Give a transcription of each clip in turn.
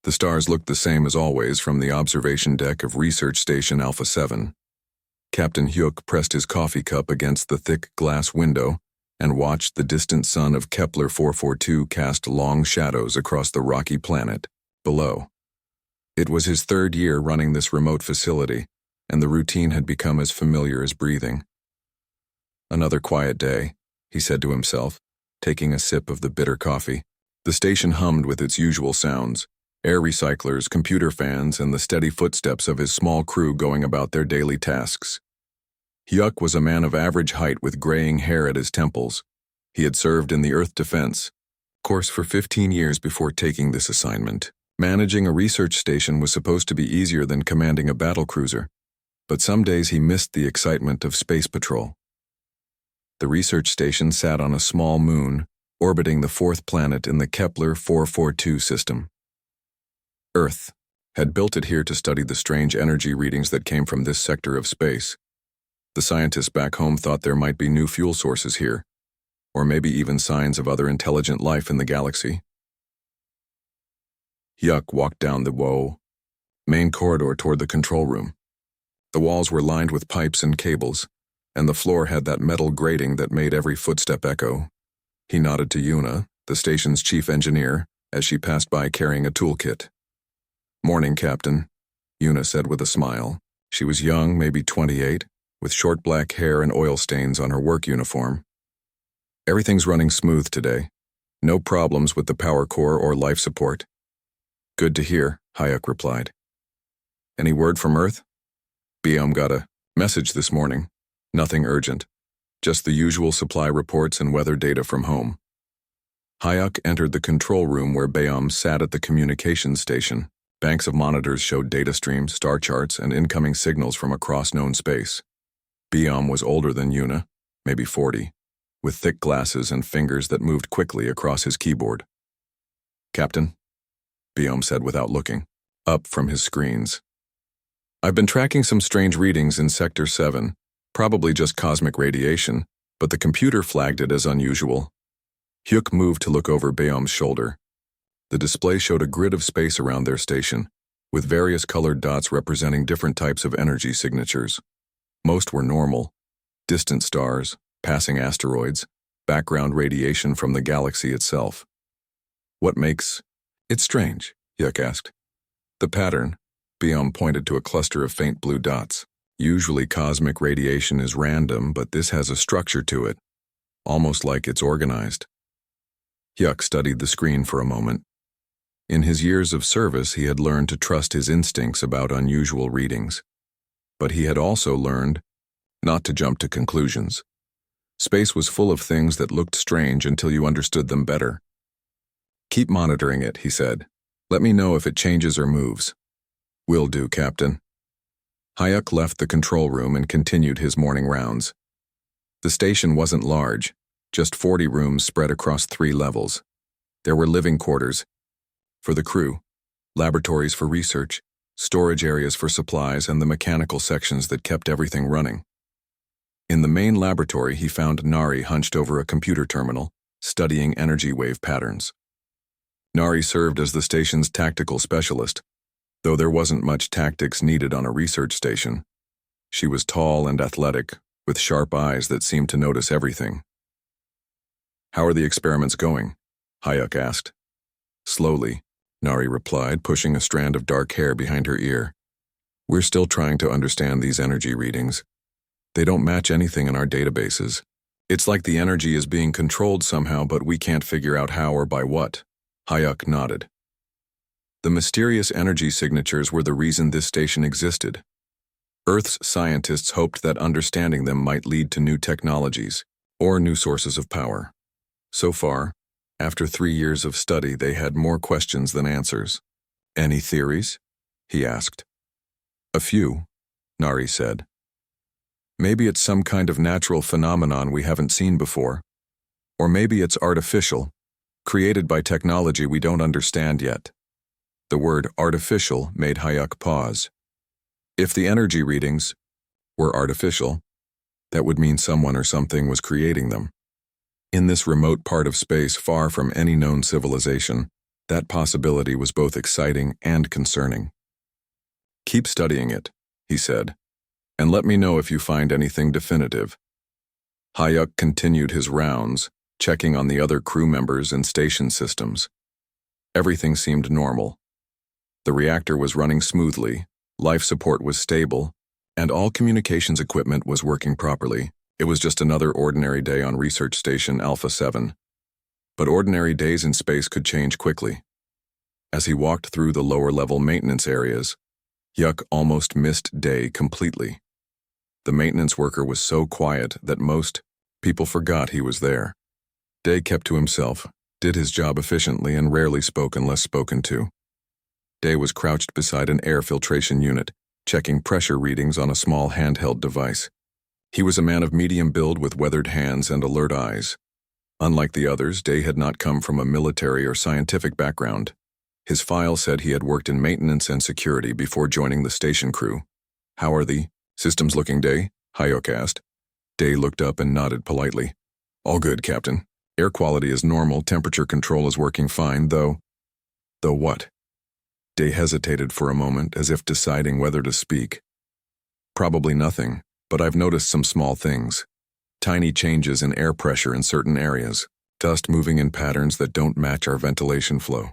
The stars looked the same as always from the observation deck of Research Station Alpha 7. Captain Hyuk pressed his coffee cup against the thick glass window and watched the distant sun of Kepler 442 cast long shadows across the rocky planet below. It was his third year running this remote facility, and the routine had become as familiar as breathing. Another quiet day, he said to himself, taking a sip of the bitter coffee. The station hummed with its usual sounds: air recyclers, computer fans, and the steady footsteps of his small crew going about their daily tasks. Hyuk was a man of average height with graying hair at his temples. He had served in the Earth Defense Course for 15 years before taking this assignment. Managing a research station was supposed to be easier than commanding a battlecruiser, but some days he missed the excitement of space patrol. The research station sat on a small moon, orbiting the fourth planet in the Kepler 442 system. Earth had built it here to study the strange energy readings that came from this sector of space. The scientists back home thought there might be new fuel sources here, or maybe even signs of other intelligent life in the galaxy. Hyuk walked down the main corridor toward the control room. The walls were lined with pipes and cables, and the floor had that metal grating that made every footstep echo. He nodded to Yuna, the station's chief engineer, as she passed by carrying a toolkit. "Morning, Captain," Yuna said with a smile. She was young, maybe 28, with short black hair and oil stains on her work uniform. "Everything's running smooth today. No problems with the power core or life support." "Good to hear," Hyuk replied. "Any word from Earth?" "BM got a message this morning. Nothing urgent. Just the usual supply reports and weather data from home." Hyuk entered the control room where Bayam sat at the communications station. Banks of monitors showed data streams, star charts, and incoming signals from across known space. Bayam was older than Yuna, maybe 40, with thick glasses and fingers that moved quickly across his keyboard. "Captain," Bayam said without looking up from his screens. "I've been tracking some strange readings in Sector 7, probably just cosmic radiation, but the computer flagged it as unusual." Hyuk moved to look over Bayam's shoulder. The display showed a grid of space around their station, with various colored dots representing different types of energy signatures. Most were normal: distant stars, passing asteroids, background radiation from the galaxy itself. "What makes it strange?" Hyuk asked. "The pattern," Bayam pointed to a cluster of faint blue dots. "Usually cosmic radiation is random, but this has a structure to it, almost like it's organized." Hyuk studied the screen for a moment. In his years of service, he had learned to trust his instincts about unusual readings. But he had also learned not to jump to conclusions. Space was full of things that looked strange until you understood them better. "Keep monitoring it," he said. "Let me know if it changes or moves." "Will do, Captain." Hyuk left the control room and continued his morning rounds. The station wasn't large, just 40 rooms spread across 3 levels. There were living quarters for the crew, laboratories for research, storage areas for supplies, and the mechanical sections that kept everything running. In the main laboratory, he found Nari hunched over a computer terminal, studying energy wave patterns. Nari served as the station's tactical specialist, though there wasn't much tactics needed on a research station. She was tall and athletic, with sharp eyes that seemed to notice everything. "How are the experiments going?" Hyuk asked. "Slowly," Nari replied, pushing a strand of dark hair behind her ear. "We're still trying to understand these energy readings. They don't match anything in our databases. It's like the energy is being controlled somehow, but we can't figure out how or by what." Hyuk nodded. The mysterious energy signatures were the reason this station existed. Earth's scientists hoped that understanding them might lead to new technologies or new sources of power. So far, after 3 years of study, they had more questions than answers. "Any theories?" he asked. "A few," Nari said. "Maybe it's some kind of natural phenomenon we haven't seen before. Or maybe it's artificial, created by technology we don't understand yet." The word artificial made Hyuk pause. If the energy readings were artificial, that would mean someone or something was creating them. In this remote part of space far from any known civilization, That possibility was both exciting and concerning. "Keep studying it," he said, "and let me know if you find anything definitive." Hayuk continued his rounds, checking on the other crew members and station systems. Everything seemed normal. The reactor was running smoothly, life support was stable, and all communications equipment was working properly. It was just another ordinary day on Research Station Alpha 7. But ordinary days in space could change quickly. As he walked through the lower-level maintenance areas, Hyuk almost missed Day completely. The maintenance worker was so quiet that most people forgot he was there. Day kept to himself, did his job efficiently, and rarely spoke unless spoken to. Day was crouched beside an air filtration unit, checking pressure readings on a small handheld device. He was a man of medium build with weathered hands and alert eyes. Unlike the others, Day had not come from a military or scientific background. His file said he had worked in maintenance and security before joining the station crew. "How are the systems looking, Day?" Hayuk asked. Day looked up and nodded politely. "All good, Captain. Air quality is normal, temperature control is working fine, though..." "Though what?" Day hesitated for a moment, as if deciding whether to speak. "Probably nothing, but I've noticed some small things. Tiny changes in air pressure in certain areas, dust moving in patterns that don't match our ventilation flow.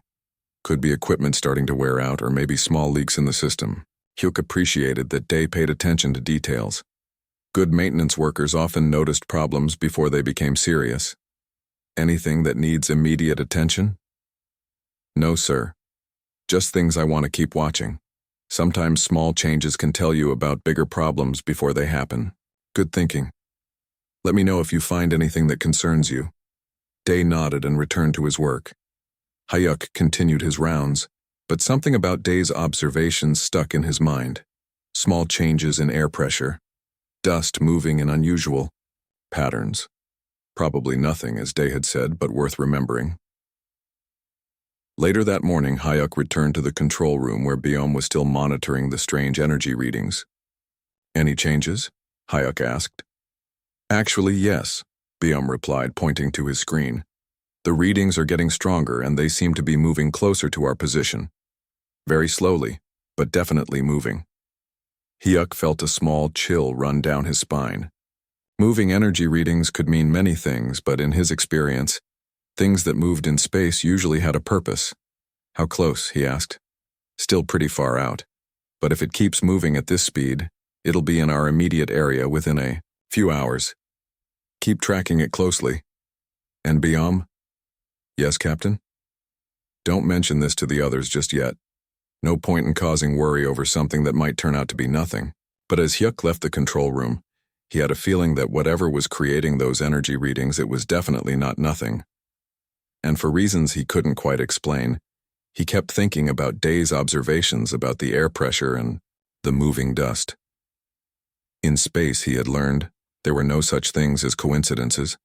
Could be equipment starting to wear out, or maybe small leaks in the system." Hyuk appreciated that Day paid attention to details. Good maintenance workers often noticed problems before they became serious. "Anything that needs immediate attention?" "No, sir. Just things I want to keep watching. Sometimes small changes can tell you about bigger problems before they happen." "Good thinking. Let me know if you find anything that concerns you." Day nodded and returned to his work. Hayuk continued his rounds, but something about Day's observations stuck in his mind. Small changes in air pressure, dust moving in unusual patterns. Probably nothing, as Day had said, but worth remembering. Later that morning, Hayuk returned to the control room where Biom was still monitoring the strange energy readings. "Any changes?" Hayuk asked. "Actually, yes," Biom replied, pointing to his screen. "The readings are getting stronger and they seem to be moving closer to our position. Very slowly, but definitely moving." Hyuk felt a small chill run down his spine. Moving energy readings could mean many things, but in his experience, things that moved in space usually had a purpose. "How close?" he asked. "Still pretty far out, but if it keeps moving at this speed, it'll be in our immediate area within a few hours. Keep tracking it closely." "And Biom?" "Yes, Captain?" "Don't mention this to the others just yet. No point in causing worry over something that might turn out to be nothing." But as Hyuk left the control room, he had a feeling that whatever was creating those energy readings, it was definitely not nothing. And for reasons he couldn't quite explain, he kept thinking about Day's observations about the air pressure and the moving dust. In space, he had learned, there were no such things as coincidences.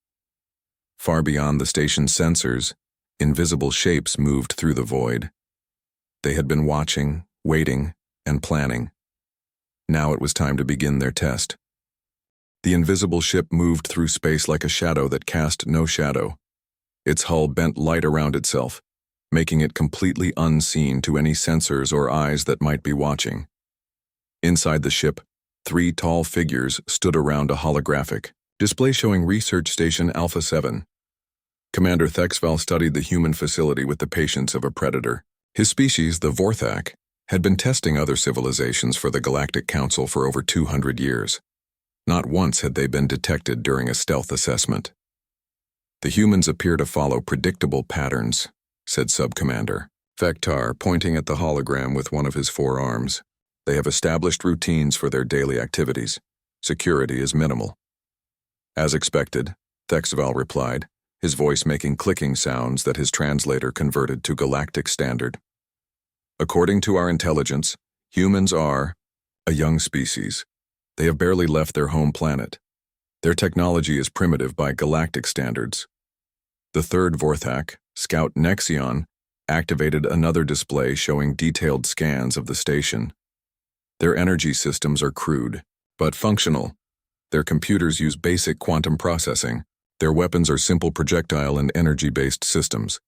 Far beyond the station's sensors, invisible shapes moved through the void. They had been watching, waiting, and planning. Now it was time to begin their test. The invisible ship moved through space like a shadow that cast no shadow. Its hull bent light around itself, making it completely unseen to any sensors or eyes that might be watching. Inside the ship, 3 tall figures stood around a holographic display showing Research Station Alpha 7. Commander Thexval studied the human facility with the patience of a predator. His species, the Vorthak, had been testing other civilizations for the Galactic Council for over 200 years. Not once had they been detected during a stealth assessment. "The humans appear to follow predictable patterns," said Sub-Commander Vectar, pointing at the hologram with one of his 4 arms. "They have established routines for their daily activities. Security is minimal." "As expected," Thexval replied, his voice making clicking sounds that his translator converted to galactic standard. "According to our intelligence, humans are a young species. They have barely left their home planet. Their technology is primitive by galactic standards." The 3rd Vorthak, Scout Nexion, activated another display showing detailed scans of the station. Their energy systems are crude, but functional. Their computers use basic quantum processing. Their weapons are simple projectile and energy-based systems.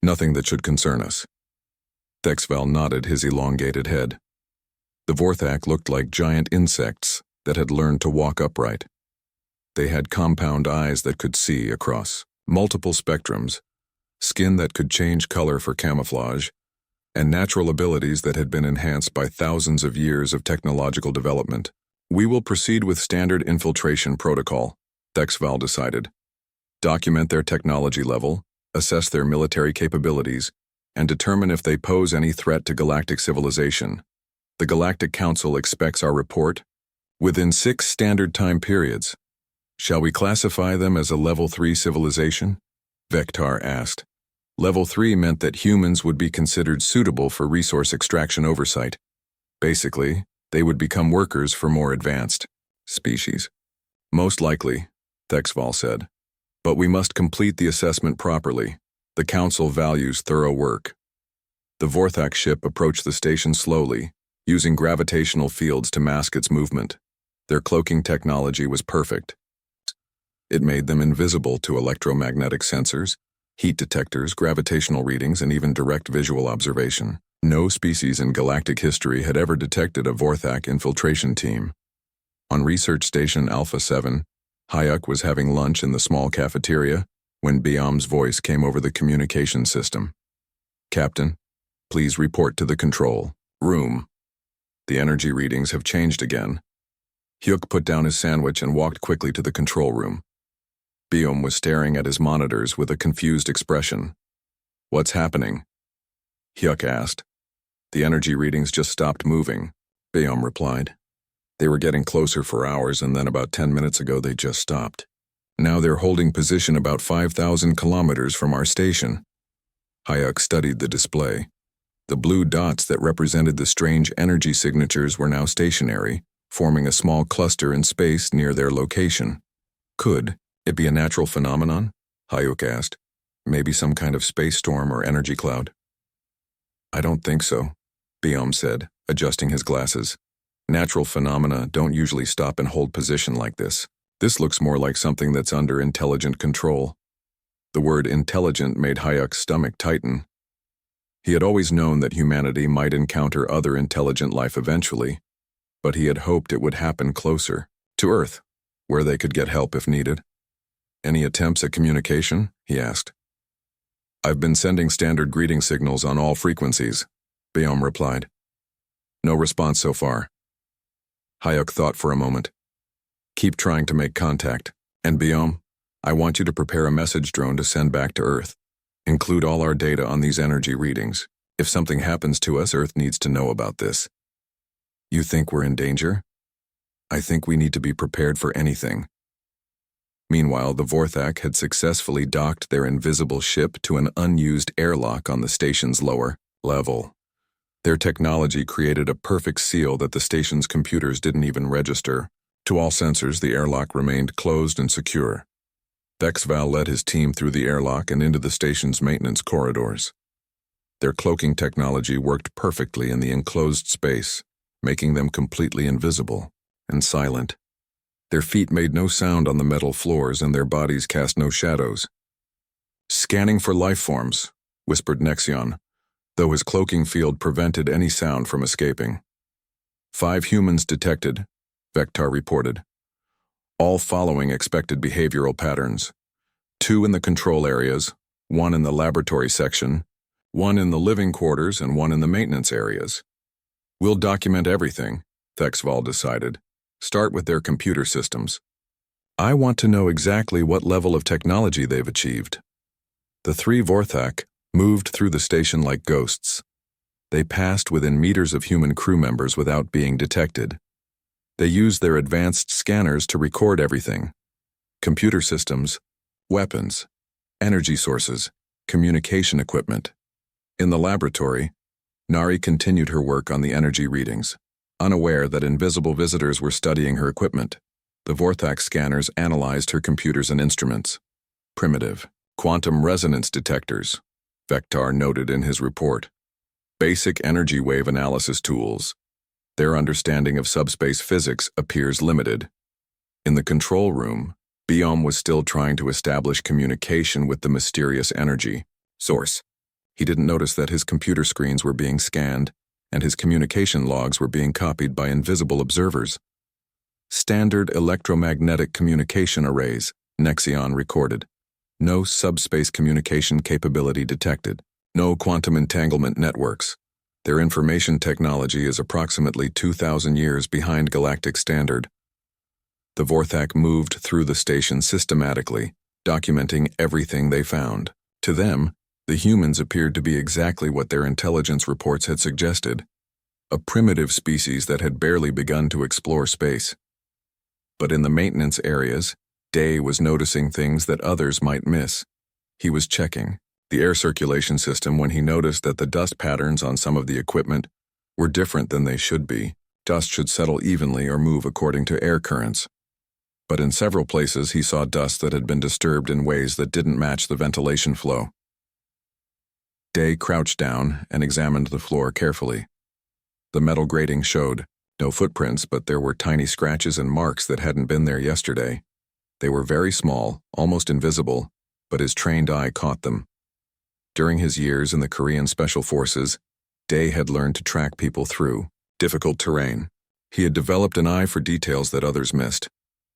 Nothing that should concern us. Thexval nodded his elongated head. The Vorthak looked like giant insects that had learned to walk upright. They had compound eyes that could see across multiple spectrums, skin that could change color for camouflage, and natural abilities that had been enhanced by thousands of years of technological development. We will proceed with standard infiltration protocol, Thexval decided. Document their technology level, assess their military capabilities, and determine if they pose any threat to galactic civilization. The Galactic Council expects our report within 6 standard time periods. Shall we classify them as a Level 3 civilization? Vectar asked. Level 3 meant that humans would be considered suitable for resource extraction oversight. Basically, they would become workers for more advanced species. Most likely, Thexval said. But we must complete the assessment properly. The Council values thorough work. The Vorthak ship approached the station slowly, using gravitational fields to mask its movement. Their cloaking technology was perfect. It made them invisible to electromagnetic sensors, heat detectors, gravitational readings, and even direct visual observation. No species in galactic history had ever detected a Vorthak infiltration team. On Research Station Alpha 7, Hayek was having lunch in the small cafeteria when Biom's voice came over the communication system. Captain, please report to the control room. The energy readings have changed again. Hyuk put down his sandwich and walked quickly to the control room. Biom was staring at his monitors with a confused expression. What's happening? Hyuk asked. The energy readings just stopped moving, Biom replied. They were getting closer for hours, and then about 10 minutes ago they just stopped. Now they're holding position about 5,000 kilometers from our station. Hayek studied the display. The blue dots that represented the strange energy signatures were now stationary, forming a small cluster in space near their location. Could it be a natural phenomenon? Hayek asked. Maybe some kind of space storm or energy cloud? I don't think so, Biom said, adjusting his glasses. Natural phenomena don't usually stop and hold position like this. This looks more like something that's under intelligent control. The word intelligent made Hayek's stomach tighten. He had always known that humanity might encounter other intelligent life eventually, but he had hoped it would happen closer, to Earth, where they could get help if needed. Any attempts at communication? He asked. I've been sending standard greeting signals on all frequencies, Biom replied. No response so far. Hayek thought for a moment. Keep trying to make contact. And Biom, I want you to prepare a message drone to send back to Earth. Include all our data on these energy readings. If something happens to us, Earth needs to know about this. You think we're in danger? I think we need to be prepared for anything. Meanwhile, the Vorthak had successfully docked their invisible ship to an unused airlock on the station's lower level. Their technology created a perfect seal that the station's computers didn't even register. To all sensors, the airlock remained closed and secure. Thexval led his team through the airlock and into the station's maintenance corridors. Their cloaking technology worked perfectly in the enclosed space, making them completely invisible and silent. Their feet made no sound on the metal floors and their bodies cast no shadows. Scanning for life forms, whispered Nexion, though his cloaking field prevented any sound from escaping. 5 humans detected, Vectar reported, all following expected behavioral patterns. 2 in the control areas, 1 in the laboratory section, 1 in the living quarters, and 1 in the maintenance areas. We'll document everything, Thexval decided. Start with their computer systems. I want to know exactly what level of technology they've achieved. The 3 Vorthak moved through the station like ghosts. They passed within meters of human crew members without being detected. They used their advanced scanners to record everything. Computer systems, weapons, energy sources, communication equipment. In the laboratory, Nari continued her work on the energy readings. Unaware that invisible visitors were studying her equipment, the Vorthak scanners analyzed her computers and instruments. Primitive, quantum resonance detectors, Vectar noted in his report. Basic energy wave analysis tools. Their understanding of subspace physics appears limited. In the control room, Biom was still trying to establish communication with the mysterious energy source. He didn't notice that his computer screens were being scanned, and his communication logs were being copied by invisible observers. Standard electromagnetic communication arrays, Nexion recorded. No subspace communication capability detected. No quantum entanglement networks. Their information technology is approximately 2,000 years behind galactic standard. The Vorthak moved through the station systematically, documenting everything they found. To them, the humans appeared to be exactly what their intelligence reports had suggested, a primitive species that had barely begun to explore space. But in the maintenance areas, Day was noticing things that others might miss. He was checking the air circulation system when he noticed that the dust patterns on some of the equipment were different than they should be. Dust should settle evenly or move according to air currents. But in several places he saw dust that had been disturbed in ways that didn't match the ventilation flow. Day crouched down and examined the floor carefully. The metal grating showed no footprints, but there were tiny scratches and marks that hadn't been there yesterday. They were very small, almost invisible, but his trained eye caught them. During his years in the Korean Special Forces, Day had learned to track people through difficult terrain. He had developed an eye for details that others missed.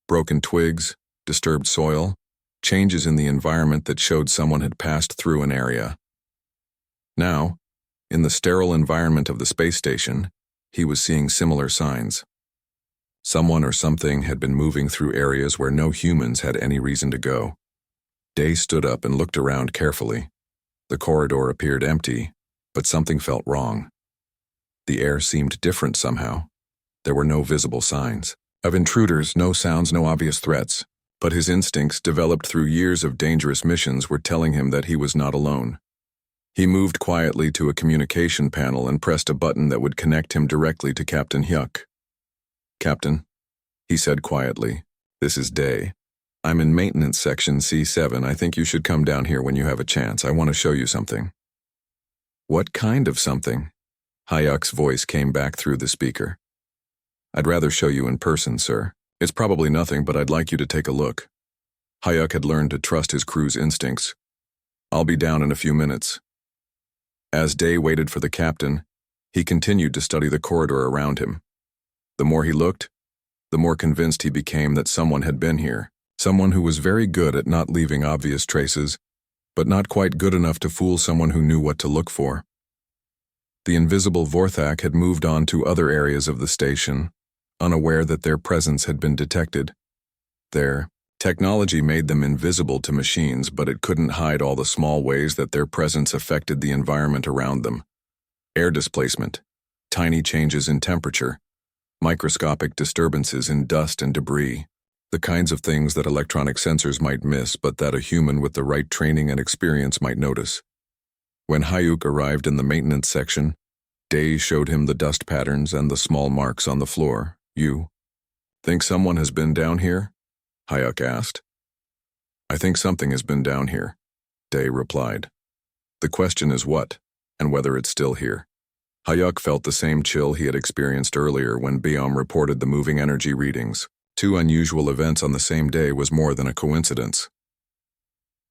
Broken twigs, disturbed soil, changes in the environment that showed someone had passed through an area. Now, in the sterile environment of the space station, he was seeing similar signs. Someone or something had been moving through areas where no humans had any reason to go. Day stood up and looked around carefully. The corridor appeared empty, but something felt wrong. The air seemed different somehow. There were no visible signs of intruders, no sounds, no obvious threats, but his instincts, developed through years of dangerous missions, were telling him that he was not alone. He moved quietly to a communication panel and pressed a button that would connect him directly to Captain Hyuk. "Captain," he said quietly, "this is Day. I'm in maintenance section C7. I think you should come down here when you have a chance. I want to show you something." "What kind of something?" Hyuk's voice came back through the speaker. "I'd rather show you in person, sir. It's probably nothing, but I'd like you to take a look." Hyuk had learned to trust his crew's instincts. "I'll be down in a few minutes." As Day waited for the captain, he continued to study the corridor around him. The more he looked, the more convinced he became that someone had been here. Someone who was very good at not leaving obvious traces, but not quite good enough to fool someone who knew what to look for. The invisible Vorthak had moved on to other areas of the station, unaware that their presence had been detected. Their technology made them invisible to machines, but it couldn't hide all the small ways that their presence affected the environment around them. Air displacement, tiny changes in temperature, microscopic disturbances in dust and debris, the kinds of things that electronic sensors might miss but that a human with the right training and experience might notice. When Hyuk arrived in the maintenance section, Day showed him the dust patterns and the small marks on the floor. "You think someone has been down here?" Hyuk asked. "I think something has been down here," Day replied. "The question is what, and whether it's still here." Hyuk felt the same chill he had experienced earlier when Biom reported the moving energy readings. Two unusual events on the same day was more than a coincidence.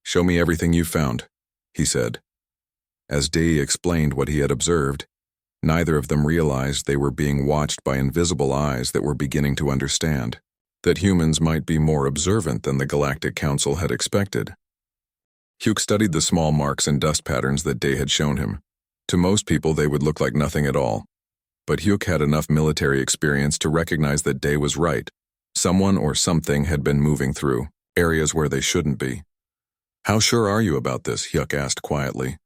"Show me everything you found," he said. As Day explained what he had observed, neither of them realized they were being watched by invisible eyes that were beginning to understand that humans might be more observant than the Galactic Council had expected. Hyuk studied the small marks and dust patterns that Day had shown him. To most people they would look like nothing at all. But Hyuk had enough military experience to recognize that Day was right. Someone or something had been moving through areas where they shouldn't be. "How sure are you about this?" Hyuk asked quietly.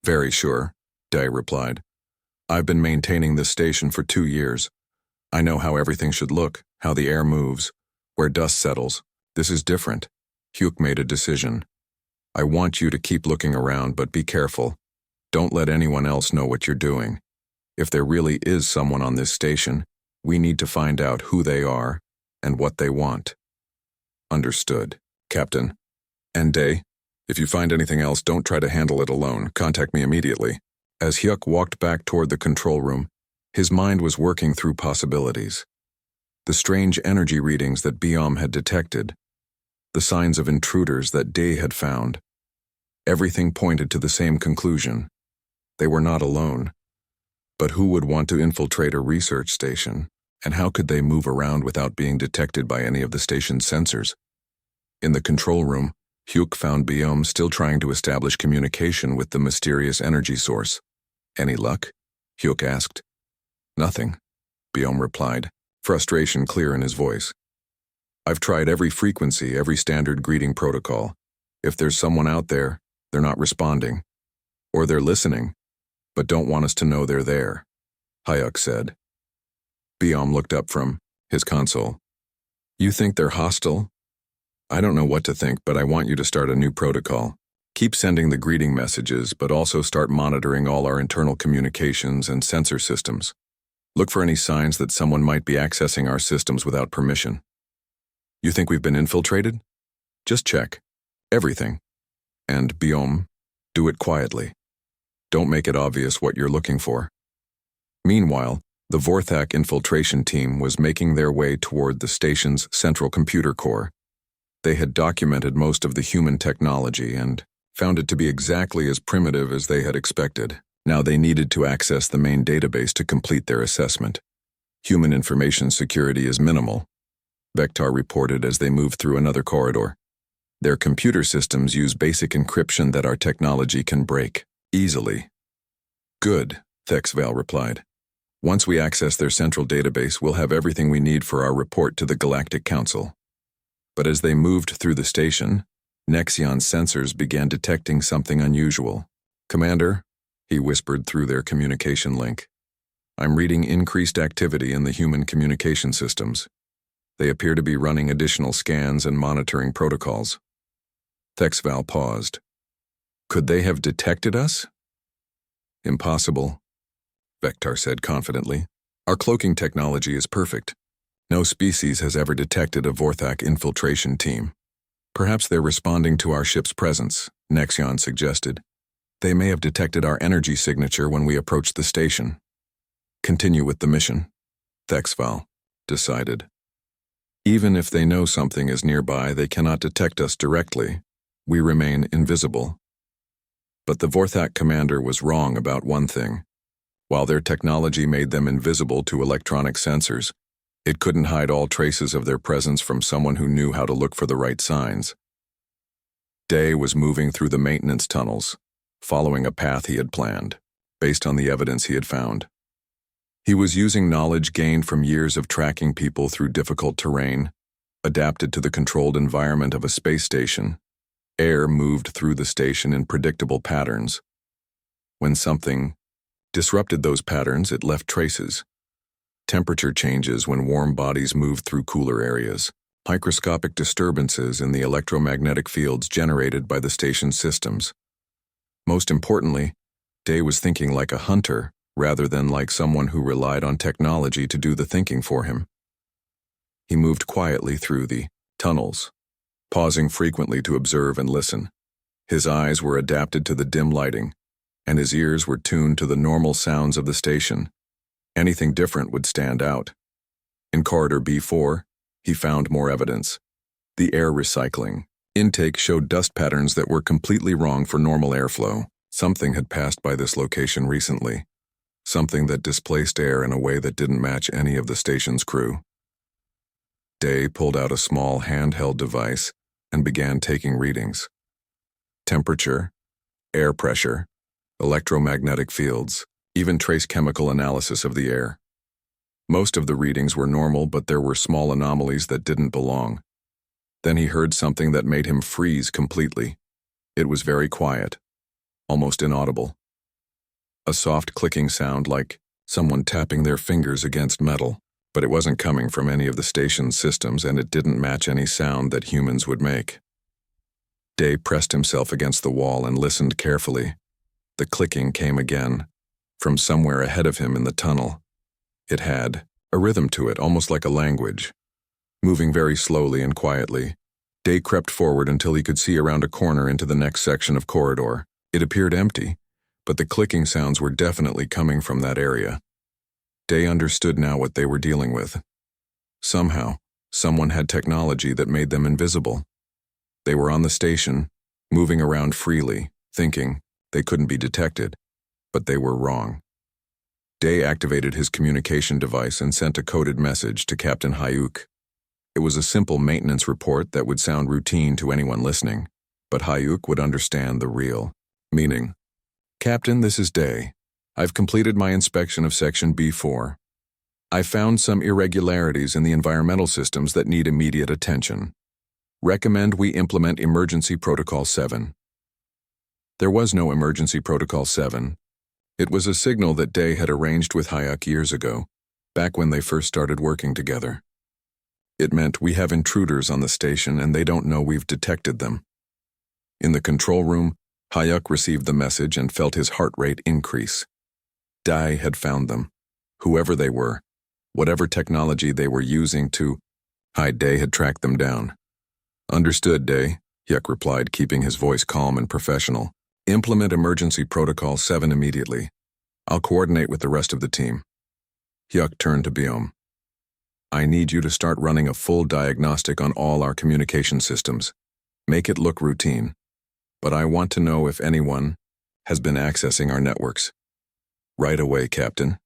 "Very sure," Day replied. "I've been maintaining this station for 2 years. I know how everything should look, how the air moves, where dust settles. This is different." Hyuk made a decision. "I want you to keep looking around, but be careful. Don't let anyone else know what you're doing. If there really is someone on this station, we need to find out who they are and what they want." "Understood, Captain." "And Day, if you find anything else, don't try to handle it alone. Contact me immediately." As Hyuk walked back toward the control room, his mind was working through possibilities. The strange energy readings that Biom had detected, the signs of intruders that Day had found. Everything pointed to the same conclusion. They were not alone. But who would want to infiltrate a research station, and how could they move around without being detected by any of the station's sensors? In the control room, Hugh found Biome still trying to establish communication with the mysterious energy source. "Any luck?" Hugh asked. "Nothing," Biome replied, frustration clear in his voice. "I've tried every frequency, every standard greeting protocol. If there's someone out there, they're not responding. Or they're listening, but don't want us to know they're there," Hyuk said. Biome looked up from his console. "You think they're hostile? I don't know what to think, but I want you to start a new protocol. Keep sending the greeting messages, but also start monitoring all our internal communications and sensor systems. Look for any signs that someone might be accessing our systems without permission. You think we've been infiltrated? Just check. Everything. And Biome, do it quietly. Don't make it obvious what you're looking for." Meanwhile, the Vorthak infiltration team was making their way toward the station's central computer core. They had documented most of the human technology and found it to be exactly as primitive as they had expected. Now they needed to access the main database to complete their assessment. "Human information security is minimal," Vector reported as they moved through another corridor. "Their computer systems use basic encryption that our technology can break easily." "Good," Thexval replied. "Once we access their central database, we'll have everything we need for our report to the Galactic Council." But as they moved through the station, Nexion's sensors began detecting something unusual. "Commander," he whispered through their communication link, "I'm reading increased activity in the human communication systems. They appear to be running additional scans and monitoring protocols." Thexval paused. "Could they have detected us?" "Impossible," Vector said confidently. "Our cloaking technology is perfect. No species has ever detected a Vorthak infiltration team. Perhaps they're responding to our ship's presence," Nexion suggested. "They may have detected our energy signature when we approached the station." "Continue with the mission," Thexval decided. "Even if they know something is nearby, they cannot detect us directly. We remain invisible." But the Vorthak commander was wrong about one thing. While their technology made them invisible to electronic sensors, it couldn't hide all traces of their presence from someone who knew how to look for the right signs. Day was moving through the maintenance tunnels, following a path he had planned, based on the evidence he had found. He was using knowledge gained from years of tracking people through difficult terrain, adapted to the controlled environment of a space station. Air moved through the station in predictable patterns. When something disrupted those patterns, it left traces. Temperature changes when warm bodies moved through cooler areas, microscopic disturbances in the electromagnetic fields generated by the station's systems. Most importantly, Day was thinking like a hunter rather than like someone who relied on technology to do the thinking for him. He moved quietly through the tunnels, pausing frequently to observe and listen. His eyes were adapted to the dim lighting, and his ears were tuned to the normal sounds of the station. Anything different would stand out. In corridor B4, he found more evidence. The air recycling intake showed dust patterns that were completely wrong for normal airflow. Something had passed by this location recently. Something that displaced air in a way that didn't match any of the station's crew. Day pulled out a small handheld device and began taking readings. Temperature, air pressure, electromagnetic fields, even trace chemical analysis of the air. Most of the readings were normal, but there were small anomalies that didn't belong. Then he heard something that made him freeze completely. It was very quiet, almost inaudible. A soft clicking sound like someone tapping their fingers against metal, but it wasn't coming from any of the station's systems, and it didn't match any sound that humans would make. Day pressed himself against the wall and listened carefully. The clicking came again, from somewhere ahead of him in the tunnel. It had a rhythm to it, almost like a language. Moving very slowly and quietly, Day crept forward until he could see around a corner into the next section of corridor. It appeared empty, but the clicking sounds were definitely coming from that area. Day understood now what they were dealing with. Somehow, someone had technology that made them invisible. They were on the station, moving around freely, thinking they couldn't be detected. But they were wrong. Day activated his communication device and sent a coded message to Captain Hayuk. It was a simple maintenance report that would sound routine to anyone listening, but Hayuk would understand the real meaning. Captain, this is Day. I've completed my inspection of Section B4. I found some irregularities in the environmental systems that need immediate attention. Recommend we implement Emergency Protocol 7. There was no Emergency Protocol 7. It was a signal that Day had arranged with Hayuk years ago, back when they first started working together. It meant we have intruders on the station and they don't know we've detected them. In the control room, Hayuk received the message and felt his heart rate increase. Day had found them, whoever they were, whatever technology they were using to hide. Day had tracked them down. Understood, Day, Hayuk replied, keeping his voice calm and professional. Implement Emergency Protocol 7 immediately. I'll coordinate with the rest of the team. Hayuk turned to Biom. I need you to start running a full diagnostic on all our communication systems. Make it look routine. But I want to know if anyone has been accessing our networks. Right away, Captain.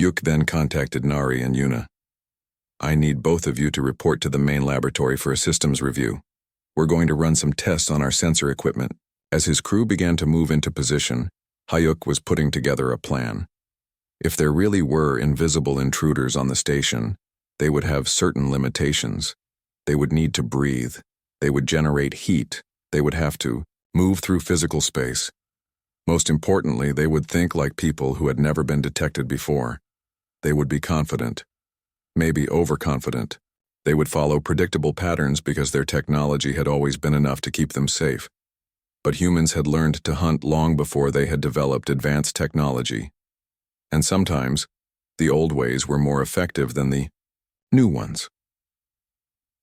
Hayuk then contacted Nari and Yuna. I need both of you to report to the main laboratory for a systems review. We're going to run some tests on our sensor equipment. As his crew began to move into position, Hayuk was putting together a plan. If there really were invisible intruders on the station, they would have certain limitations. They would need to breathe. They would generate heat. They would have to move through physical space. Most importantly, they would think like people who had never been detected before. They would be confident, maybe overconfident. They would follow predictable patterns because their technology had always been enough to keep them safe. But humans had learned to hunt long before they had developed advanced technology. And sometimes, the old ways were more effective than the new ones.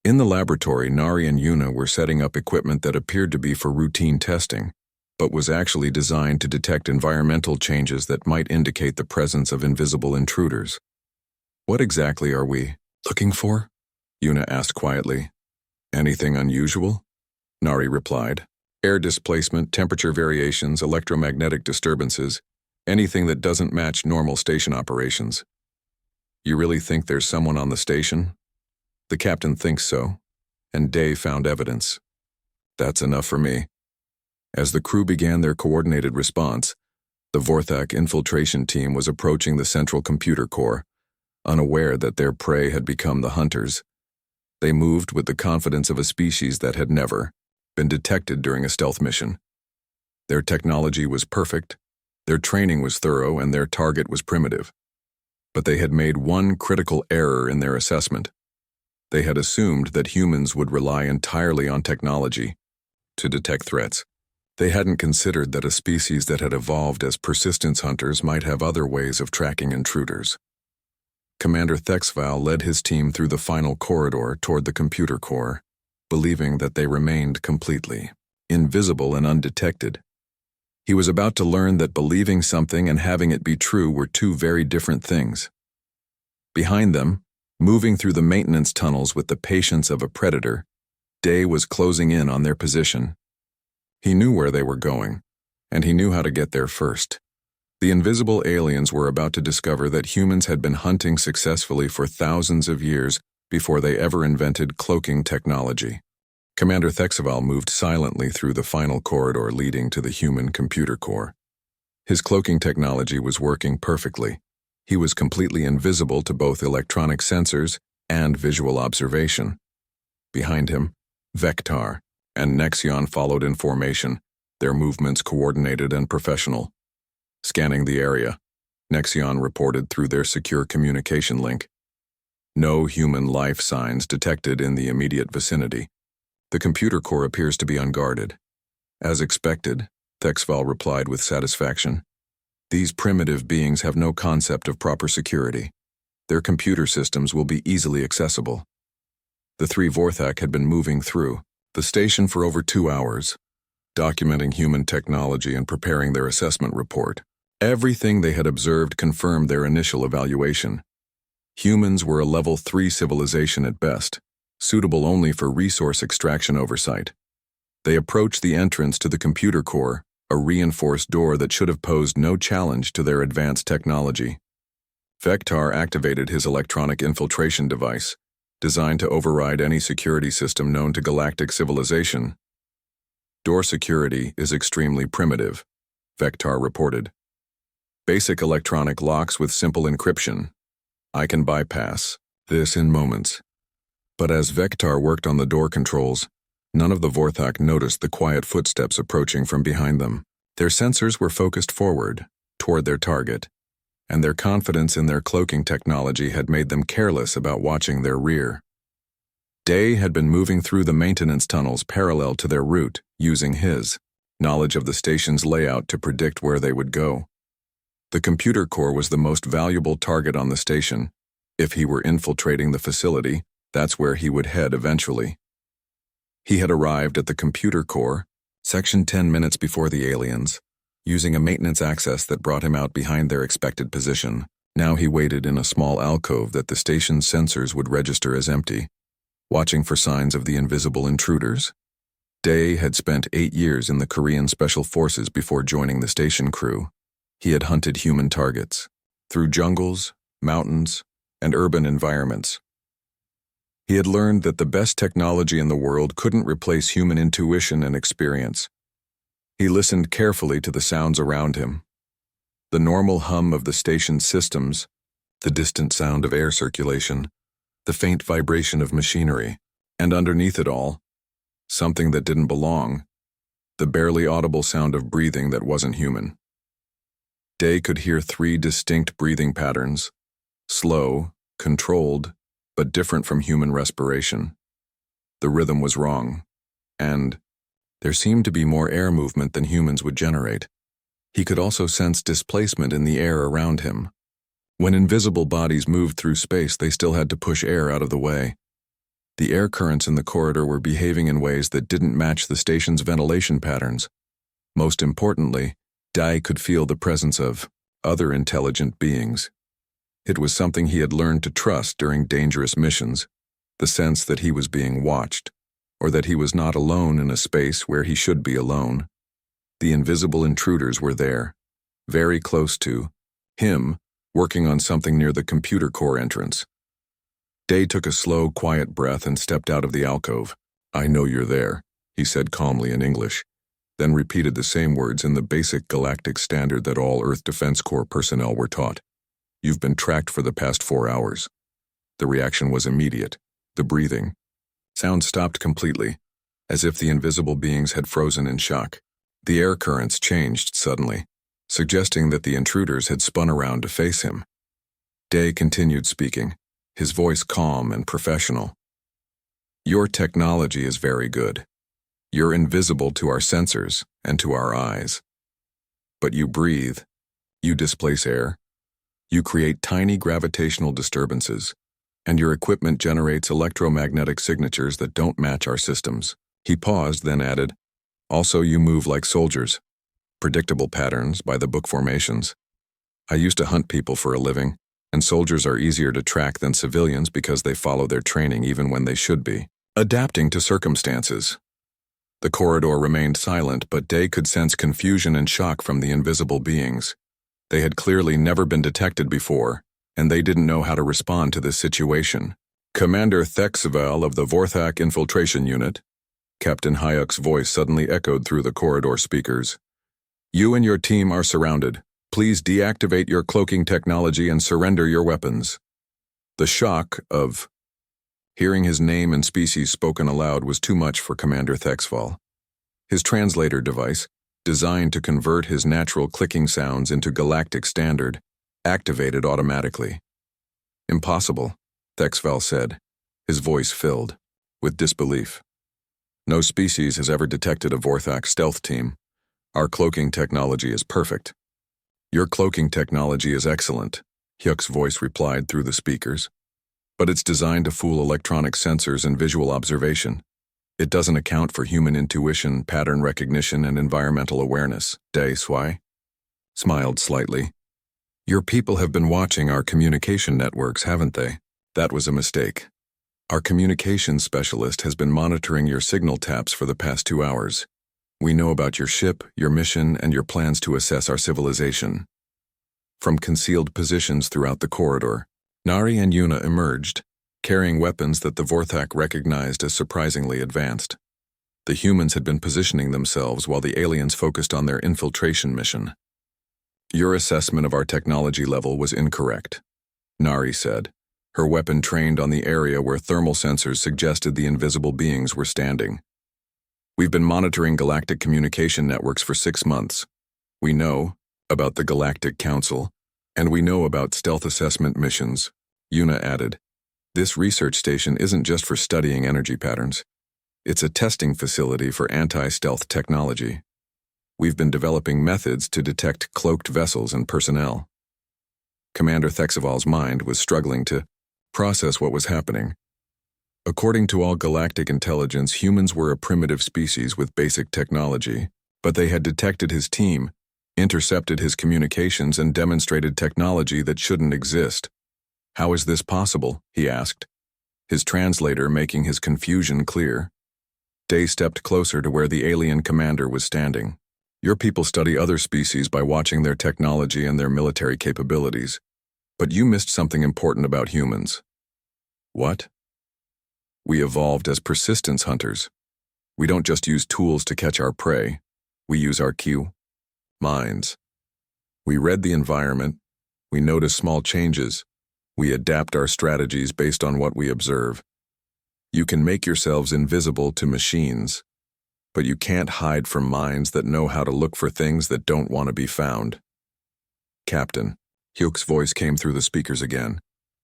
In the laboratory, Nari and Yuna were setting up equipment that appeared to be for routine testing, but was actually designed to detect environmental changes that might indicate the presence of invisible intruders. What exactly are we looking for? Yuna asked quietly. Anything unusual? Nari replied. Air displacement, temperature variations, electromagnetic disturbances, anything that doesn't match normal station operations. You really think there's someone on the station? The captain thinks so, and Day found evidence. That's enough for me. As the crew began their coordinated response, the Vorthak infiltration team was approaching the central computer core, unaware that their prey had become the hunters. They moved with the confidence of a species that had never been detected during a stealth mission. Their technology was perfect, their training was thorough, and their target was primitive. But they had made one critical error in their assessment. They had assumed that humans would rely entirely on technology to detect threats. They hadn't considered that a species that had evolved as persistence hunters might have other ways of tracking intruders. Commander Thexval led his team through the final corridor toward the computer core, believing that they remained completely invisible and undetected. He was about to learn that believing something and having it be true were two very different things. Behind them, moving through the maintenance tunnels with the patience of a predator, Day was closing in on their position. He knew where they were going, and he knew how to get there first. The invisible aliens were about to discover that humans had been hunting successfully for thousands of years before they ever invented cloaking technology. Commander Thexval moved silently through the final corridor leading to the human computer core. His cloaking technology was working perfectly. He was completely invisible to both electronic sensors and visual observation. Behind him, Vectar and Nexion followed in formation, their movements coordinated and professional. Scanning the area, Nexion reported through their secure communication link. No human life signs detected in the immediate vicinity. The computer core appears to be unguarded. As expected, Thexval replied with satisfaction. These primitive beings have no concept of proper security. Their computer systems will be easily accessible. The three Vorthak had been moving through the station for over 2 hours, documenting human technology and preparing their assessment report. Everything they had observed confirmed their initial evaluation. Humans were a level 3 civilization at best, suitable only for resource extraction oversight. They approached the entrance to the computer core, a reinforced door that should have posed no challenge to their advanced technology. Vector activated his electronic infiltration device, designed to override any security system known to galactic civilization. Door security is extremely primitive, Vector reported. Basic electronic locks with simple encryption. I can bypass this in moments. But as Vector worked on the door controls, none of the Vorthak noticed the quiet footsteps approaching from behind them. Their sensors were focused forward, toward their target, and their confidence in their cloaking technology had made them careless about watching their rear. Day had been moving through the maintenance tunnels parallel to their route, using his knowledge of the station's layout to predict where they would go. The computer core was the most valuable target on the station. If he were infiltrating the facility, that's where he would head eventually. He had arrived at the computer core, section 10 minutes before the aliens, using a maintenance access that brought him out behind their expected position. Now he waited in a small alcove that the station's sensors would register as empty, watching for signs of the invisible intruders. Day had spent 8 years in the Korean Special Forces before joining the station crew. He had hunted human targets, through jungles, mountains, and urban environments. He had learned that the best technology in the world couldn't replace human intuition and experience. He listened carefully to the sounds around him. The normal hum of the station's systems, the distant sound of air circulation, the faint vibration of machinery, and underneath it all, something that didn't belong, the barely audible sound of breathing that wasn't human. Day could hear 3 distinct breathing patterns, slow, controlled, but different from human respiration. The rhythm was wrong, and there seemed to be more air movement than humans would generate. He could also sense displacement in the air around him. When invisible bodies moved through space, they still had to push air out of the way. The air currents in the corridor were behaving in ways that didn't match the station's ventilation patterns. Most importantly, Dai could feel the presence of other intelligent beings. It was something he had learned to trust during dangerous missions, the sense that he was being watched, or that he was not alone in a space where he should be alone. The invisible intruders were there, very close to him, working on something near the computer core entrance. Day took a slow, quiet breath and stepped out of the alcove. "I know you're there," he said calmly in English, then repeated the same words in the basic galactic standard that all Earth Defense Corps personnel were taught. "You've been tracked for the past 4 hours." The reaction was immediate. The breathing. Sound stopped completely, as if the invisible beings had frozen in shock. The air currents changed suddenly, suggesting that the intruders had spun around to face him. Day continued speaking, his voice calm and professional. "Your technology is very good. You're invisible to our sensors and to our eyes. But you breathe. You displace air. You create tiny gravitational disturbances, and your equipment generates electromagnetic signatures that don't match our systems." He paused, then added, "Also, you move like soldiers. Predictable patterns by the book formations. I used to hunt people for a living, and soldiers are easier to track than civilians because they follow their training even when they should be adapting to circumstances." The corridor remained silent, but Day could sense confusion and shock from the invisible beings. They had clearly never been detected before, and they didn't know how to respond to this situation. "Commander Thexvel of the Vorthak Infiltration Unit," Captain Hayek's voice suddenly echoed through the corridor speakers. "You and your team are surrounded. Please deactivate your cloaking technology and surrender your weapons." The shock of hearing his name and species spoken aloud was too much for Commander Thexvel. His translator device, designed to convert his natural clicking sounds into galactic standard, activated automatically. "Impossible," Thexvel said, his voice filled with disbelief. "No species has ever detected a Vorthak stealth team. Our cloaking technology is perfect." "Your cloaking technology is excellent," Hyuk's voice replied through the speakers. "But it's designed to fool electronic sensors and visual observation. It doesn't account for human intuition, pattern recognition, and environmental awareness." Day Swai smiled slightly. "Your people have been watching our communication networks, haven't they?" "That was a mistake. Our communications specialist has been monitoring your signal taps for the past 2 hours. We know about your ship, your mission, and your plans to assess our civilization. From concealed positions throughout the corridor, Nari and Yuna emerged, carrying weapons that the Vorthak recognized as surprisingly advanced. The humans had been positioning themselves while the aliens focused on their infiltration mission. Your assessment of our technology level was incorrect, Nari said, her weapon trained on the area where thermal sensors suggested the invisible beings were standing. We've been monitoring galactic communication networks for 6 months. We know about the Galactic Council, and we know about stealth assessment missions, Yuna added. This research station isn't just for studying energy patterns. It's a testing facility for anti-stealth technology. We've been developing methods to detect cloaked vessels and personnel. Commander Thexaval's mind was struggling to process what was happening. According to all galactic intelligence, humans were a primitive species with basic technology, but they had detected his team, intercepted his communications, and demonstrated technology that shouldn't exist. How is this possible? He asked, his translator making his confusion clear. Day stepped closer to where the alien commander was standing. Your people study other species by watching their technology and their military capabilities. But you missed something important about humans. What? We evolved as persistence hunters. We don't just use tools to catch our prey. We use our minds. We read the environment. We notice small changes. We adapt our strategies based on what we observe. You can make yourselves invisible to machines, but you can't hide from minds that know how to look for things that don't want to be found. Captain, Hyuk's voice came through the speakers again.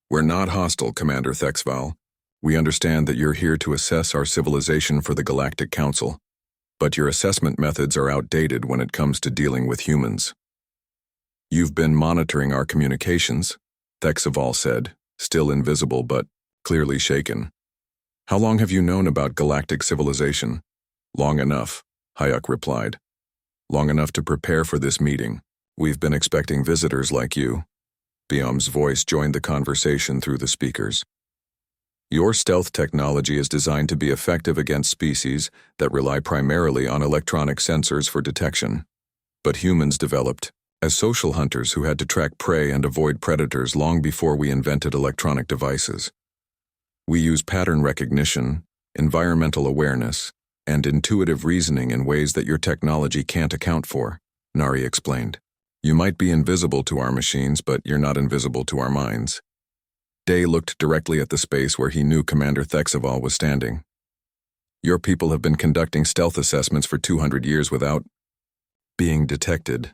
We're not hostile, Commander Thexval. We understand that you're here to assess our civilization for the Galactic Council, but your assessment methods are outdated when it comes to dealing with humans. You've been monitoring our communications, Thexaval said, still invisible but clearly shaken. How long have you known about galactic civilization? Long enough, Hyuk replied. Long enough to prepare for this meeting. We've been expecting visitors like you. Biom's voice joined the conversation through the speakers. Your stealth technology is designed to be effective against species that rely primarily on electronic sensors for detection. But humans developed as social hunters who had to track prey and avoid predators long before we invented electronic devices. We use pattern recognition, environmental awareness, and intuitive reasoning in ways that your technology can't account for, Nari explained. You might be invisible to our machines, but you're not invisible to our minds. Day looked directly at the space where he knew Commander Thexaval was standing. Your people have been conducting stealth assessments for 200 years without being detected.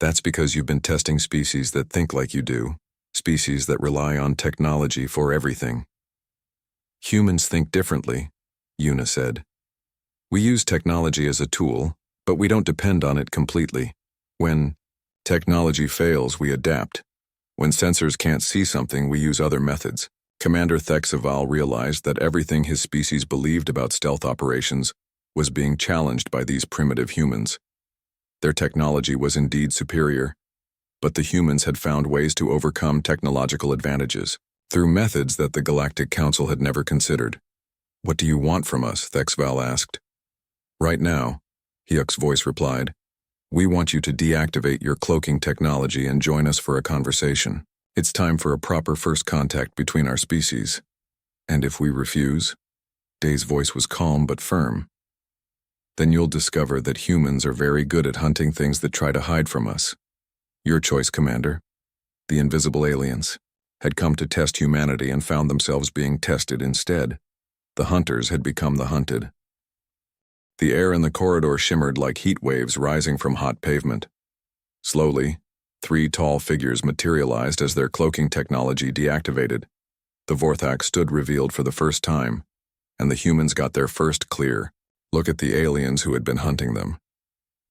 That's because you've been testing species that think like you do, species that rely on technology for everything. Humans think differently, Yuna said. We use technology as a tool, but we don't depend on it completely. When technology fails, we adapt. When sensors can't see something, we use other methods. Commander Thexaval realized that everything his species believed about stealth operations was being challenged by these primitive humans. Their technology was indeed superior, but the humans had found ways to overcome technological advantages through methods that the Galactic Council had never considered. What do you want from us? Thexaval asked. Right now, Hyuk's voice replied. We want you to deactivate your cloaking technology and join us for a conversation. It's time for a proper first contact between our species. And if we refuse? Day's voice was calm but firm. Then you'll discover that humans are very good at hunting things that try to hide from us. Your choice, Commander. The invisible aliens had come to test humanity and found themselves being tested instead. The hunters had become the hunted. The air in the corridor shimmered like heat waves rising from hot pavement. Slowly, 3 tall figures materialized as their cloaking technology deactivated. The Vorthak stood revealed for the first time, and the humans got their first clear look at the aliens who had been hunting them.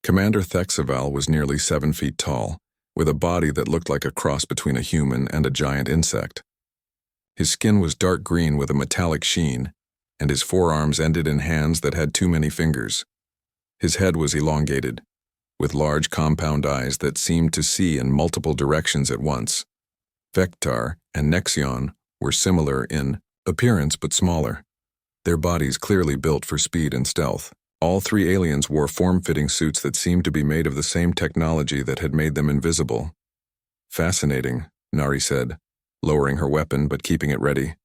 Commander Thexaval was nearly 7 feet tall, with a body that looked like a cross between a human and a giant insect. His skin was dark green with a metallic sheen, and his forearms ended in hands that had too many fingers. His head was elongated, with large compound eyes that seemed to see in multiple directions at once. Vectar and Nexion were similar in appearance but smaller, their bodies clearly built for speed and stealth. All three aliens wore form-fitting suits that seemed to be made of the same technology that had made them invisible. Fascinating, Nari said, lowering her weapon but keeping it ready.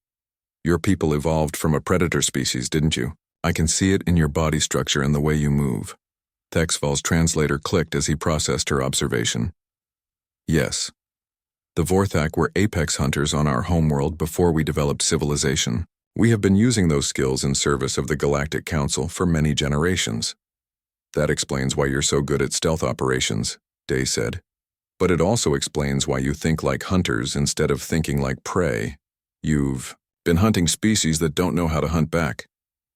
Your people evolved from a predator species, didn't you? I can see it in your body structure and the way you move. Thexval's translator clicked as he processed her observation. Yes. The Vorthak were apex hunters on our homeworld before we developed civilization. We have been using those skills in service of the Galactic Council for many generations. That explains why you're so good at stealth operations, Day said. But it also explains why you think like hunters instead of thinking like prey. You've been hunting species that don't know how to hunt back.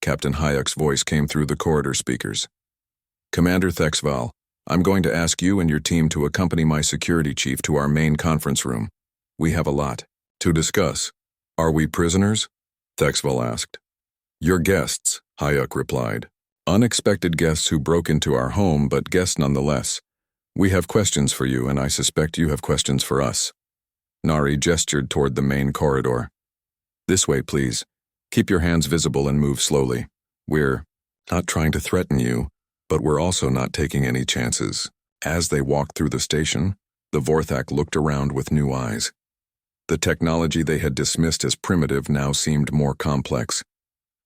Captain Hayek's voice came through the corridor speakers. Commander Thexval, I'm going to ask you and your team to accompany my security chief to our main conference room. We have a lot to discuss. Are we prisoners? Thexval asked. Your guests, Hayek replied. Unexpected guests who broke into our home, but guests nonetheless. We have questions for you, and I suspect you have questions for us. Nari gestured toward the main corridor. This way, please. Keep your hands visible and move slowly. We're not trying to threaten you, but we're also not taking any chances. As they walked through the station, the Vorthak looked around with new eyes. The technology they had dismissed as primitive now seemed more complex.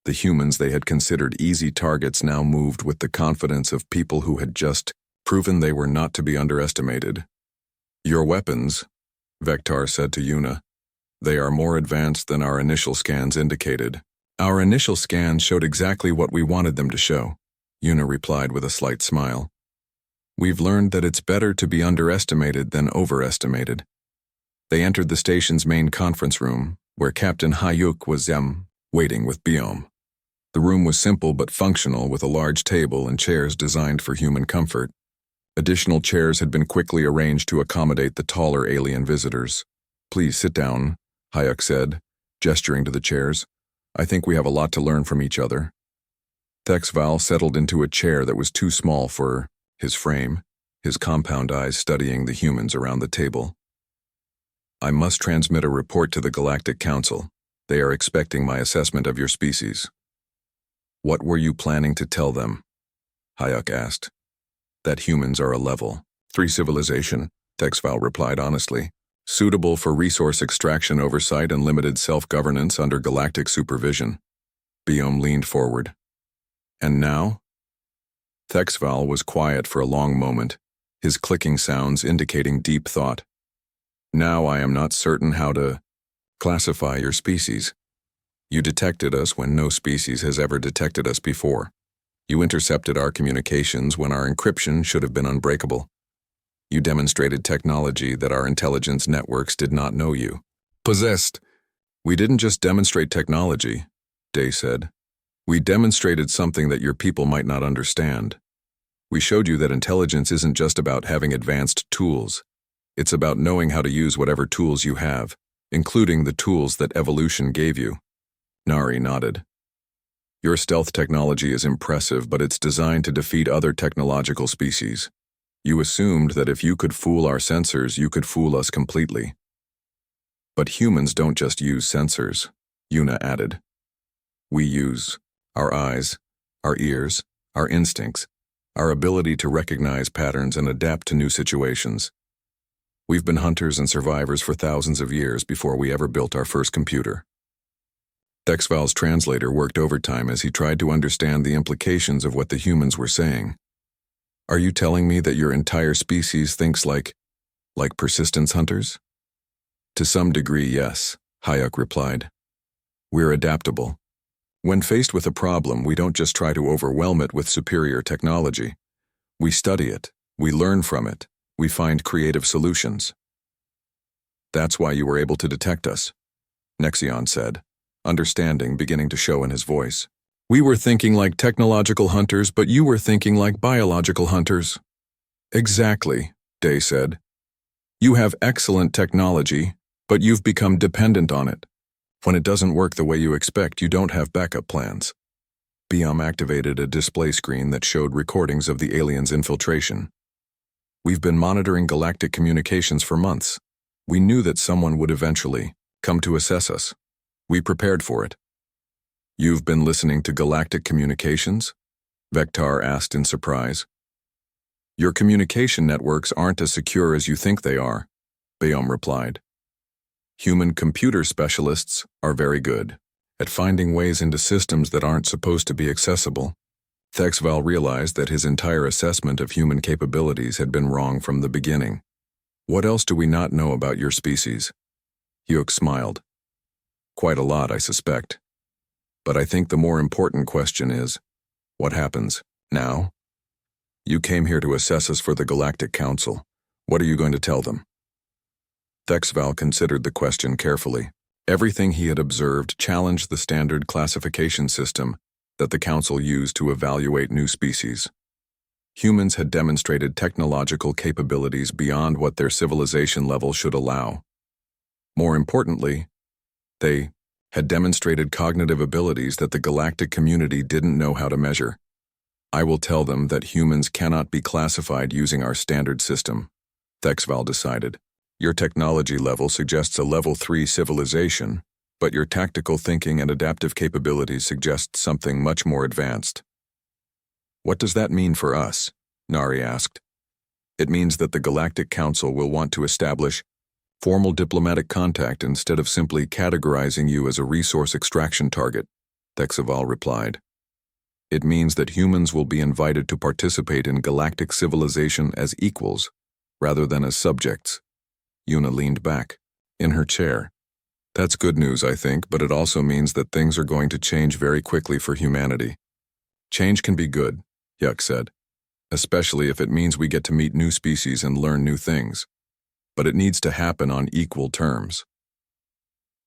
The humans they had considered easy targets now moved with the confidence of people who had just proven they were not to be underestimated. Your weapons, Vectar said to Yuna. They are more advanced than our initial scans indicated. Our initial scans showed exactly what we wanted them to show, Yuna replied with a slight smile. We've learned that it's better to be underestimated than overestimated. They entered the station's main conference room, where Captain Hayuk was waiting with Biom. The room was simple but functional, with a large table and chairs designed for human comfort. Additional chairs had been quickly arranged to accommodate the taller alien visitors. Please sit down, Hayuk said, gesturing to the chairs. I think we have a lot to learn from each other. Thexval settled into a chair that was too small for his frame, his compound eyes studying the humans around the table. I must transmit a report to the Galactic Council. They are expecting my assessment of your species. What were you planning to tell them? Hayuk asked. That humans are a level 3 civilization, Thexval replied honestly, suitable for resource extraction oversight and limited self-governance under galactic supervision. Biom leaned forward. And now? Thexval was quiet for a long moment, his clicking sounds indicating deep thought. Now I am not certain how to classify your species. You detected us when no species has ever detected us before. You intercepted our communications when our encryption should have been unbreakable. You demonstrated technology that our intelligence networks did not know you possessed. We didn't just demonstrate technology, Day said. We demonstrated something that your people might not understand. We showed you that intelligence isn't just about having advanced tools. It's about knowing how to use whatever tools you have, including the tools that evolution gave you. Nari nodded. Your stealth technology is impressive, but it's designed to defeat other technological species. You assumed that if you could fool our sensors, you could fool us completely. But humans don't just use sensors, Yuna added. We use our eyes, our ears, our instincts, our ability to recognize patterns and adapt to new situations. We've been hunters and survivors for thousands of years before we ever built our first computer. Thexval's translator worked overtime as he tried to understand the implications of what the humans were saying. Are you telling me that your entire species thinks like persistence hunters? To some degree, yes, Hayek replied. We're adaptable. When faced with a problem, we don't just try to overwhelm it with superior technology. We study it, we learn from it, we find creative solutions. That's why you were able to detect us, Nexion said, understanding beginning to show in his voice. We were thinking like technological hunters, but you were thinking like biological hunters. Exactly, Day said. You have excellent technology, but you've become dependent on it. When it doesn't work the way you expect, you don't have backup plans. Biom activated a display screen that showed recordings of the aliens' infiltration. We've been monitoring galactic communications for months. We knew that someone would eventually come to assess us. We prepared for it. You've been listening to galactic communications? Vector asked in surprise. Your communication networks aren't as secure as you think they are, Bayom replied. Human computer specialists are very good at finding ways into systems that aren't supposed to be accessible. Thexval realized that his entire assessment of human capabilities had been wrong from the beginning. What else do we not know about your species? Hyuk smiled. Quite a lot, I suspect. But I think the more important question is, what happens now? You came here to assess us for the Galactic Council. What are you going to tell them? Thexval considered the question carefully. Everything he had observed challenged the standard classification system that the Council used to evaluate new species. Humans had demonstrated technological capabilities beyond what their civilization level should allow. More importantly, they had demonstrated cognitive abilities that the galactic community didn't know how to measure. I will tell them that humans cannot be classified using our standard system, Thexval decided. Your technology level suggests a level 3 civilization, but your tactical thinking and adaptive capabilities suggest something much more advanced. What does that mean for us? Nari asked. It means that the Galactic Council will want to establish formal diplomatic contact instead of simply categorizing you as a resource extraction target, Thexval replied. It means that humans will be invited to participate in galactic civilization as equals, rather than as subjects. Yuna leaned back, in her chair. That's good news, I think, but it also means that things are going to change very quickly for humanity. Change can be good, Hyuk said, especially if it means we get to meet new species and learn new things. But it needs to happen on equal terms.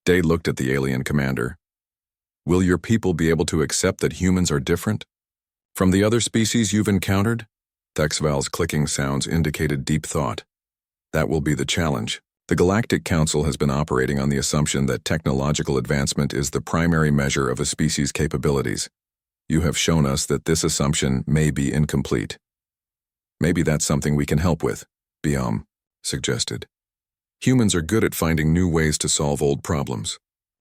Day looked at the alien commander. Will your people be able to accept that humans are different from the other species you've encountered? Thexval's clicking sounds indicated deep thought. That will be the challenge. The Galactic Council has been operating on the assumption that technological advancement is the primary measure of a species' capabilities. You have shown us that this assumption may be incomplete. Maybe that's something we can help with, Bayom suggested. Humans are good at finding new ways to solve old problems.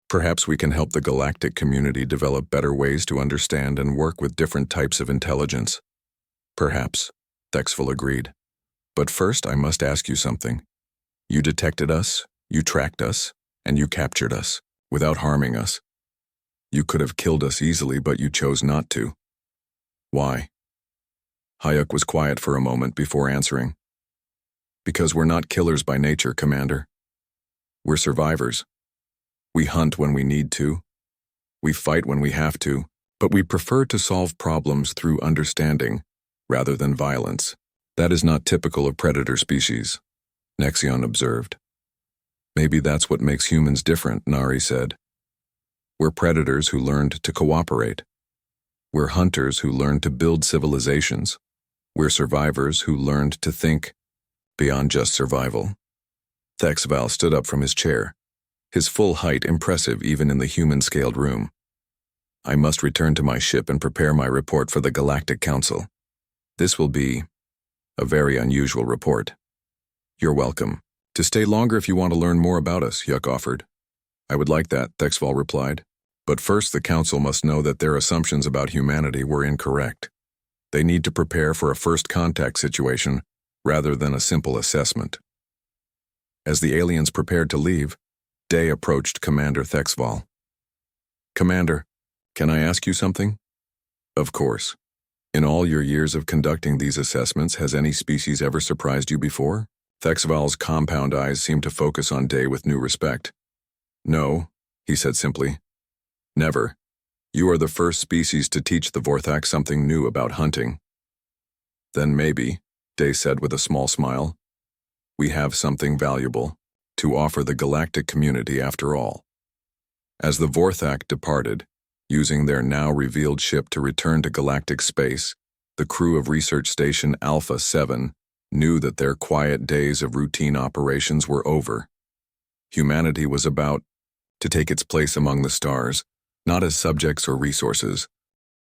Perhaps we can help the galactic community develop better ways to understand and work with different types of intelligence. Perhaps, Thexval agreed. But first, I must ask you something. You detected us, you tracked us, and you captured us, without harming us. You could have killed us easily, but you chose not to. Why? Hyuk was quiet for a moment before answering. Because we're not killers by nature, Commander. We're survivors. We hunt when we need to. We fight when we have to, but we prefer to solve problems through understanding, rather than violence. That is not typical of predator species, Nexion observed. Maybe that's what makes humans different, Nari said. We're predators who learned to cooperate. We're hunters who learned to build civilizations. We're survivors who learned to think beyond just survival. Thexval stood up from his chair, his full height impressive even in the human-scaled room. I must return to my ship and prepare my report for the Galactic Council. This will be a very unusual report. You're welcome to stay longer if you want to learn more about us, Hyuk offered. I would like that, Thexval replied. But first the Council must know that their assumptions about humanity were incorrect. They need to prepare for a first contact situation rather than a simple assessment. As the aliens prepared to leave, Day approached Commander Thexval. Commander, can I ask you something? Of course. In all your years of conducting these assessments, has any species ever surprised you before? Thexval's compound eyes seemed to focus on Day with new respect. No, he said simply. Never. You are the first species to teach the Vorthak something new about hunting. Then maybe, Day said with a small smile, we have something valuable to offer the galactic community after all. As the Vorthak departed, using their now revealed ship to return to galactic space, the crew of Research Station Alpha 7 knew that their quiet days of routine operations were over. Humanity was about to take its place among the stars, not as subjects or resources,